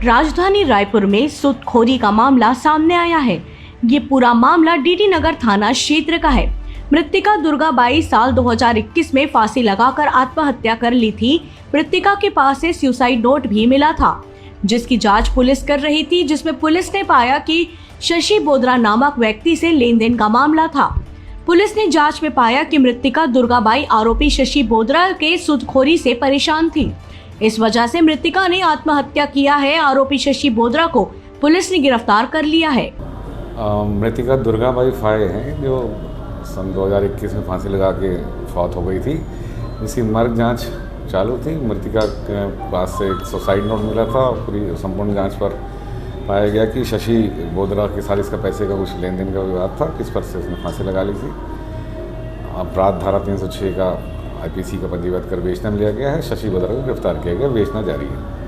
राजधानी रायपुर में सूदखोरी का मामला सामने आया है। ये पूरा मामला डीडी नगर थाना क्षेत्र का है। मृतिका दुर्गाबाई साल 2021 में फांसी लगाकर आत्महत्या कर ली थी। मृतिका के पास से सुसाइड नोट भी मिला था, जिसकी जांच पुलिस कर रही थी, जिसमें पुलिस ने पाया कि शशि बोद्रा नामक व्यक्ति से लेन देन का मामला था। पुलिस ने जांच में पाया कि मृतिका दुर्गाबाई आरोपी शशि बोद्रा के सूदखोरी से परेशान थी। इस वजह से मृतिका ने आत्महत्या किया है। आरोपी शशि बोद्रा को पुलिस ने गिरफ्तार कर लिया है। मृतिका दुर्गाबाई फाये हैं जो सन 2021 में फांसी लगा के फौत हो गई थी। इसकी मर्ग जांच चालू थी। मृतिका के पास से एक सुसाइड नोट मिला था। पूरी संपूर्ण जांच पर पाया गया कि शशि बोद्रा के साथ इसका पैसे का कुछ लेन देन का विवाद था, किस पर से उसने फांसी लगा ली थी। अपराध धारा 306 का IPC का पंजीबद्ध कर बेचना लिया गया है। शशि बोद्रा को गिरफ्तार किया गया, बेचना जारी है।